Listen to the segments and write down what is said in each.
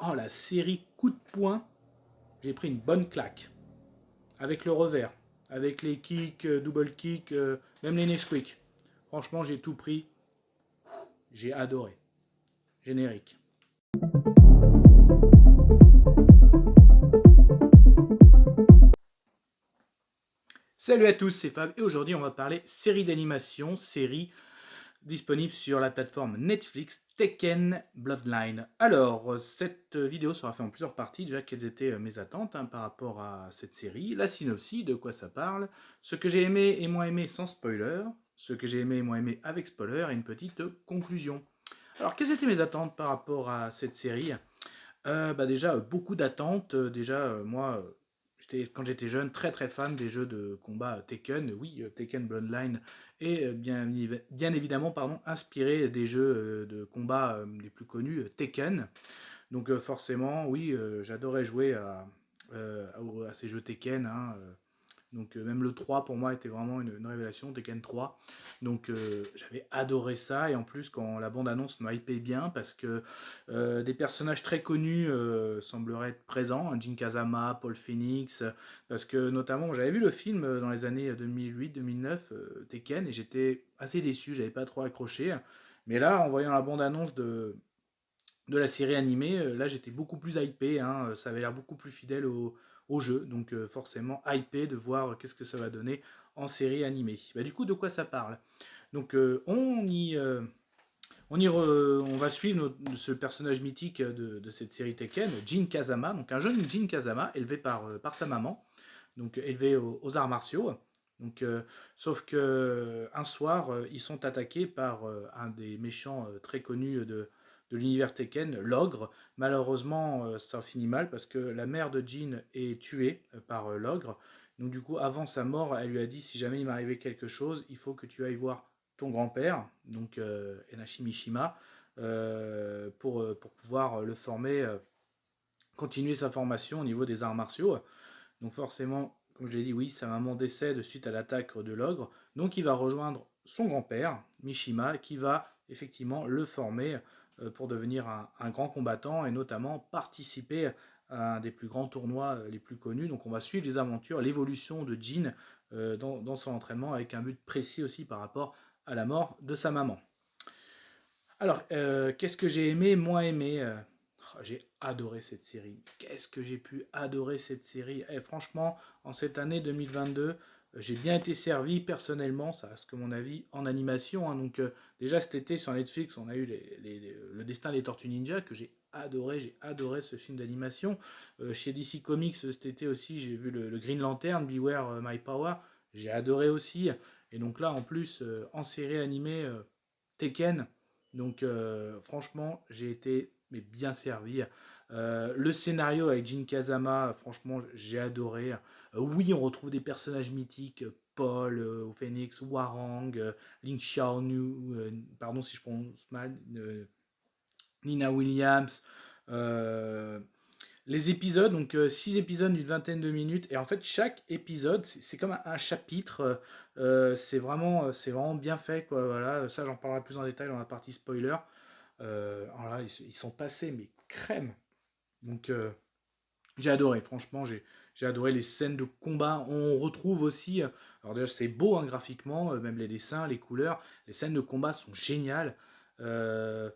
Oh, la série coup de poing, j'ai pris une bonne claque. Avec le revers, avec les kicks, double kicks, même les Nesquik. Franchement, j'ai tout pris. J'ai adoré. Générique. Salut à tous, c'est Fab et aujourd'hui on va parler série d'animation, série disponible sur la plateforme Netflix Tekken Bloodline. Alors, cette vidéo sera faite en plusieurs parties. Déjà, quelles étaient mes attentes par rapport à cette série, la synopsis, de quoi ça parle, ce que j'ai aimé et moins aimé sans spoiler, ce que j'ai aimé et moins aimé avec spoiler et une petite conclusion. Alors, quelles étaient mes attentes par rapport à cette série? Déjà, beaucoup d'attentes. Moi, quand j'étais jeune, très très fan des jeux de combat Tekken. Oui, Tekken Bloodline est bien évidemment inspiré des jeux de combat les plus connus, Tekken. Donc forcément, oui, j'adorais jouer à ces jeux Tekken, hein. Donc même le 3 pour moi était vraiment une révélation, Tekken 3. Donc j'avais adoré ça et en plus quand la bande-annonce m'a hypé bien parce que des personnages très connus sembleraient être présents, hein, Jin Kazama, Paul Phoenix, parce que notamment j'avais vu le film dans les années 2008-2009, Tekken, et j'étais assez déçu, j'avais pas trop accroché. Mais là, en voyant la bande-annonce de la série animée, là j'étais beaucoup plus hypé, hein, ça avait l'air beaucoup plus fidèle au jeu, donc forcément hypé de voir qu'est-ce que ça va donner en série animée. Du coup, de quoi ça parle? Donc on va suivre ce personnage mythique de cette série Tekken, Jin Kazama, donc un jeune Jin Kazama élevé par sa maman, donc élevé aux arts martiaux. Donc, sauf que un soir, ils sont attaqués par un des méchants très connus de l'univers Tekken, l'ogre. Malheureusement, ça finit mal parce que la mère de Jin est tuée par l'ogre. Donc du coup, avant sa mort, elle lui a dit si jamais il m'arrivait quelque chose, il faut que tu ailles voir ton grand-père, donc Enashi Mishima, pour pouvoir le former, continuer sa formation au niveau des arts martiaux. Donc forcément, comme je l'ai dit, oui, sa maman décède suite à l'attaque de l'ogre. Donc il va rejoindre son grand-père, Mishima, qui va effectivement le former pour devenir un grand combattant et notamment participer à un des plus grands tournois les plus connus. Donc on va suivre les aventures, l'évolution de Jin dans son entraînement avec un but précis aussi par rapport à la mort de sa maman. Alors, qu'est-ce que j'ai aimé, moins aimé j'ai adoré cette série. Qu'est-ce que j'ai pu adorer cette série. Franchement, en cette année 2022, j'ai bien été servi personnellement, ça reste que mon avis, en animation, hein. Donc déjà cet été sur Netflix, on a eu le destin des Tortues Ninja que j'ai adoré ce film d'animation. Chez DC Comics cet été aussi, j'ai vu le Green Lantern, Beware My Power, j'ai adoré aussi. Et donc là, en plus, en série animée, Tekken, donc franchement, j'ai été mais bien servi. Le scénario avec Jin Kazama, franchement, j'ai adoré. Oui, on retrouve des personnages mythiques, Paul, Phoenix, Warang, Lin Xiaonu, pardon si je prononce mal, Nina Williams. euh, les épisodes, donc 6 épisodes d'une vingtaine de minutes, et en fait chaque épisode c'est comme un chapitre, c'est vraiment bien fait, quoi. Voilà, ça j'en parlerai plus en détail dans la partie spoiler. Alors là, ils sont passés mais crème. Donc j'ai adoré, franchement j'ai adoré les scènes de combat. On retrouve aussi, alors déjà c'est beau, hein, graphiquement, même les dessins, les couleurs, les scènes de combat sont géniales. Euh,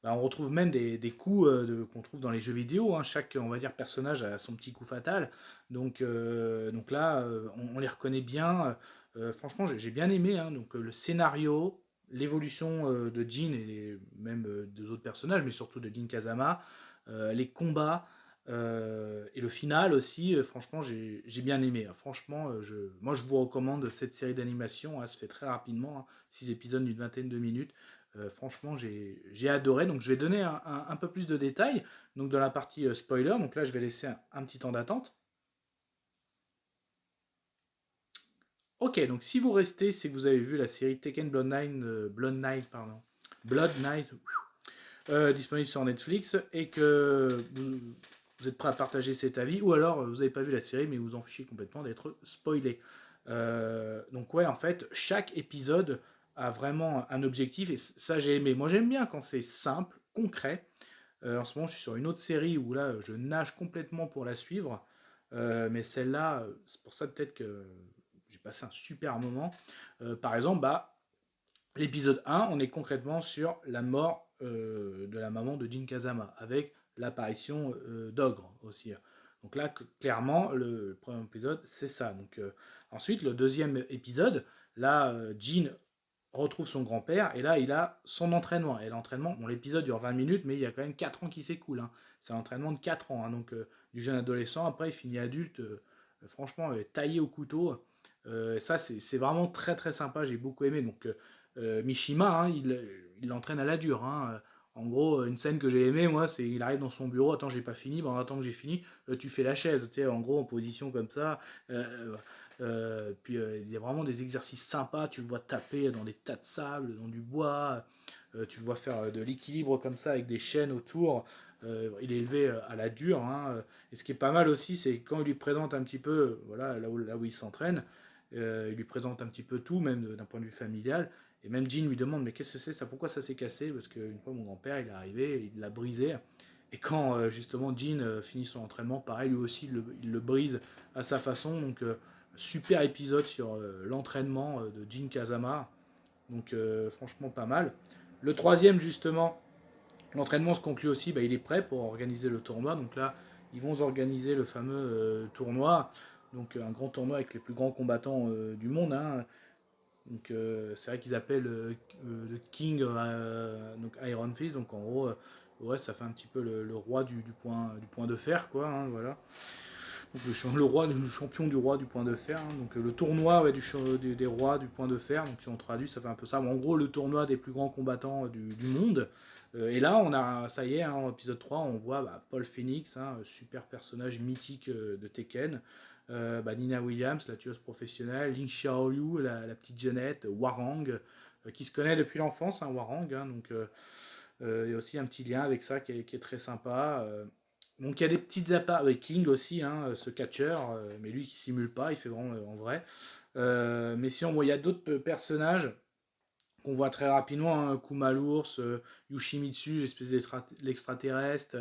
on retrouve même des coups qu'on trouve dans les jeux vidéo, hein. Chaque, on va dire, personnage a son petit coup fatal. Donc là, on les reconnaît bien. Franchement, j'ai bien aimé, hein. Donc le scénario, l'évolution de Jin même des autres personnages, mais surtout de Jin Kazama, les combats et le final aussi, franchement, j'ai bien aimé, hein. Franchement, moi je vous recommande cette série d'animation, hein. Ça se fait très rapidement, hein, 6 épisodes d'une vingtaine de minutes. Franchement, j'ai adoré. Donc, je vais donner un peu plus de détails. Donc, dans la partie spoiler, donc là, je vais laisser un petit temps d'attente. Ok, donc si vous restez, c'est que vous avez vu la série Tekken Blood Knight, pardon, Blood Knight, disponible sur Netflix, et que vous êtes prêt à partager cet avis, ou alors vous n'avez pas vu la série, mais vous en fichez complètement d'être spoilé. Donc ouais, en fait, chaque épisode a vraiment un objectif, et ça j'ai aimé. Moi j'aime bien quand c'est simple, concret, En ce moment, je suis sur une autre série où là, je nage complètement pour la suivre. Mais celle-là, c'est pour ça peut-être que j'ai passé un super moment. Par exemple, bah, l'épisode 1, on est concrètement sur la mort de la maman de Jin Kazama, avec l'apparition d'Ogre aussi. Donc là, clairement, le premier épisode, c'est ça. Donc, ensuite, le deuxième épisode, là, Jin retrouve son grand-père, et là, il a son entraînement. Et l'entraînement, bon, l'épisode dure 20 minutes, mais il y a quand même 4 ans qui s'écoulent. Hein. C'est un entraînement de 4 ans, hein, donc du jeune adolescent, après, il finit adulte, franchement, taillé au couteau. Ça, c'est vraiment très très sympa, j'ai beaucoup aimé. Donc, Mishima, hein, il l'entraîne à la dure. Hein. En gros, une scène que j'ai aimée, moi, c'est il arrive dans son bureau, attends, j'ai pas fini, bon, attends que j'ai fini, tu fais la chaise, tu sais, en gros, en position comme ça. Puis il y a vraiment des exercices sympas, tu le vois taper dans des tas de sable, dans du bois, tu le vois faire de l'équilibre comme ça avec des chaînes autour. Il est élevé à la dure. Hein. Et ce qui est pas mal aussi, c'est quand il lui présente un petit peu, voilà, là où il s'entraîne, il lui présente un petit peu tout, même d'un point de vue familial. Et même Jean lui demande, mais qu'est-ce que c'est ça, pourquoi ça s'est cassé? Parce qu'une fois mon grand-père il est arrivé, il l'a brisé. Et quand justement Jean finit son entraînement, pareil, lui aussi il le brise à sa façon. Donc super épisode sur l'entraînement de Jin Kazama. Donc franchement pas mal. Le troisième justement, l'entraînement se conclut aussi, bah, il est prêt pour organiser le tournoi. Donc là, ils vont organiser le fameux tournoi. Donc un grand tournoi avec les plus grands combattants du monde. Hein. Donc c'est vrai qu'ils appellent le King donc Iron Fist. Donc en gros, ouais, ça fait un petit peu le roi du point de fer, quoi. Hein, voilà. Donc le roi, le champion du roi du point de fer. Hein, donc le tournoi ouais, des rois du point de fer. Donc si on traduit, ça fait un peu ça. Mais en gros, le tournoi des plus grands combattants du monde. Et là, on a, ça y est, hein, en épisode 3, on voit bah, Paul Phoenix, hein, super personnage mythique de Tekken. Bah, Nina Williams, la tueuse professionnelle, Ling Xiaoyu, la petite Jeannette, Warang, qui se connaît depuis l'enfance, hein, Warang. Hein, donc il y a aussi un petit lien avec ça qui est très sympa. Donc il y a des petites apparts avec King aussi, hein, ce catcheur, mais lui qui simule pas, il fait vraiment en vrai. Mais sinon, bon, il y a d'autres personnages qu'on voit très rapidement, hein, Kuma l'ours, Yoshimitsu, l'espèce d'extraterrestre,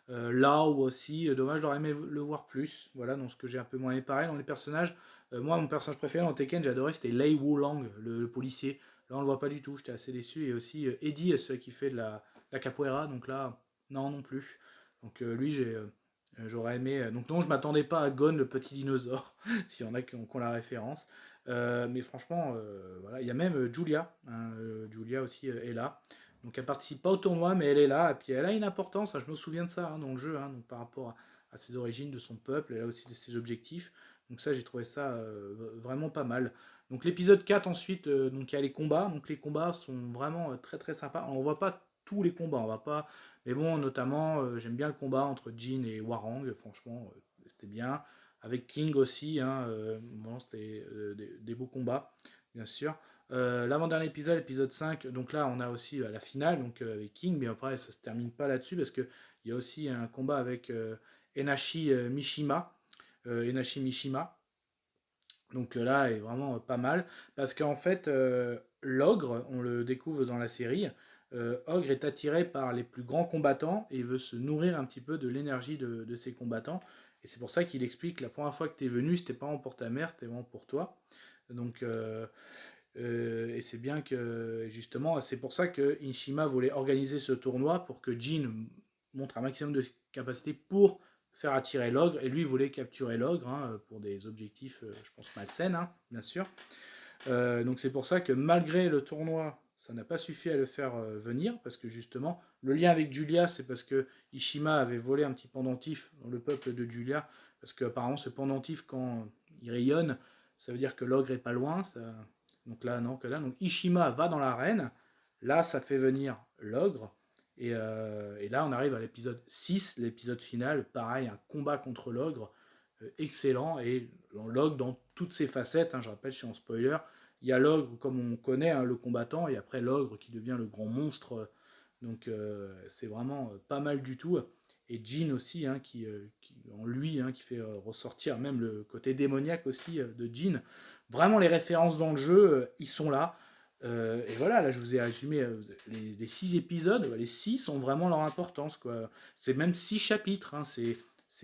Lao aussi, dommage, j'aurais aimé le voir plus, voilà, dans ce que j'ai un peu moins aimé. Pareil, dans les personnages, moi, mon personnage préféré dans Tekken, j'adorais, c'était Lei Wulang, le policier. Là, on le voit pas du tout, j'étais assez déçu. Et aussi Eddie, celui qui fait de la capoeira, donc là, non plus. Donc lui, j'aurais aimé. Donc non, je m'attendais pas à Gon, le petit dinosaure, s'il y en a qui ont la référence. Mais franchement, voilà. Il y a même Julia. Hein, Julia aussi est là. Donc elle participe pas au tournoi, mais elle est là. Et puis elle a une importance. Hein, je me souviens de ça hein, dans le jeu. Hein, donc par rapport à ses origines, de son peuple, elle a aussi ses objectifs. Donc ça, j'ai trouvé ça vraiment pas mal. Donc l'épisode 4 ensuite, donc il y a les combats. Donc les combats sont vraiment très très sympas. On voit pas tous les combats, on va pas. Mais bon, notamment, j'aime bien le combat entre Jin et Warang. Franchement, c'était bien avec King aussi. Hein, bon, c'était des beaux combats, bien sûr. L'avant-dernier épisode, épisode 5, donc là on a aussi la finale donc, avec King, mais après ça se termine pas là-dessus parce qu'il y a aussi un combat avec Enashi Mishima. Enashi Mishima. Donc là est vraiment pas mal parce qu'en fait l'ogre, on le découvre dans la série, Ogre est attiré par les plus grands combattants et veut se nourrir un petit peu de l'énergie de ces combattants. Et c'est pour ça qu'il explique que la première fois que tu es venu, c'était pas vraiment pour ta mère, c'était vraiment pour toi. Donc, et c'est bien que, justement, c'est pour ça que Inshima voulait organiser ce tournoi pour que Jin montre un maximum de capacité pour faire attirer l'ogre. Et lui voulait capturer l'ogre hein, pour des objectifs, je pense, malsains, hein, bien sûr. Donc c'est pour ça que malgré le tournoi, ça n'a pas suffi à le faire venir, parce que justement, le lien avec Julia, c'est parce que Ishima avait volé un petit pendentif dans le peuple de Julia, parce qu'apparemment ce pendentif, quand il rayonne, ça veut dire que l'ogre est pas loin. Ça... Donc là, non, que là. Donc Ishima va dans l'arène, là ça fait venir l'ogre, et là on arrive à l'épisode 6, l'épisode final, pareil, un combat contre l'ogre, excellent, et l'ogre dans toutes ses facettes, hein, je rappelle, je suis en spoiler, il y a l'ogre comme on connaît, hein, le combattant, et après l'ogre qui devient le grand monstre, donc c'est vraiment pas mal du tout. Et Jin aussi, hein, qui en lui, hein, qui fait ressortir même le côté démoniaque aussi de Jin. Vraiment les références dans le jeu, ils sont là. Et voilà, là je vous ai résumé les 6 épisodes. Les 6 ont vraiment leur importance, quoi. C'est même 6 chapitres, hein. C'est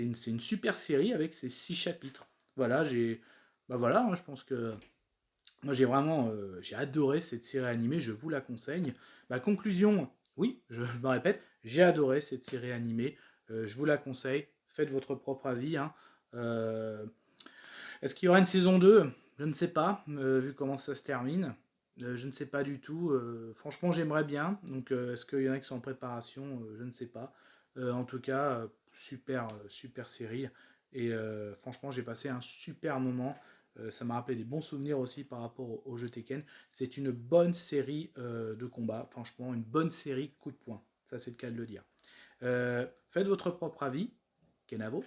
une super série avec ces 6 chapitres. Voilà, bah voilà, hein, je pense que moi j'ai vraiment j'ai adoré cette série animée, je vous la conseille. Ma conclusion, oui, je me répète, j'ai adoré cette série animée, je vous la conseille, faites votre propre avis, hein. Euh, Est-ce qu'il y aura une saison 2? Je ne sais pas, vu comment ça se termine. Je ne sais pas du tout. Franchement, j'aimerais bien. Donc, est-ce qu'il y en a qui sont en préparation? Je ne sais pas. En tout cas, super série. Et franchement, j'ai passé un super moment. Ça m'a rappelé des bons souvenirs aussi par rapport au jeu Tekken. C'est une bonne série de combat. Franchement, une bonne série coup de poing. Ça, c'est le cas de le dire. Faites votre propre avis. Kenavo.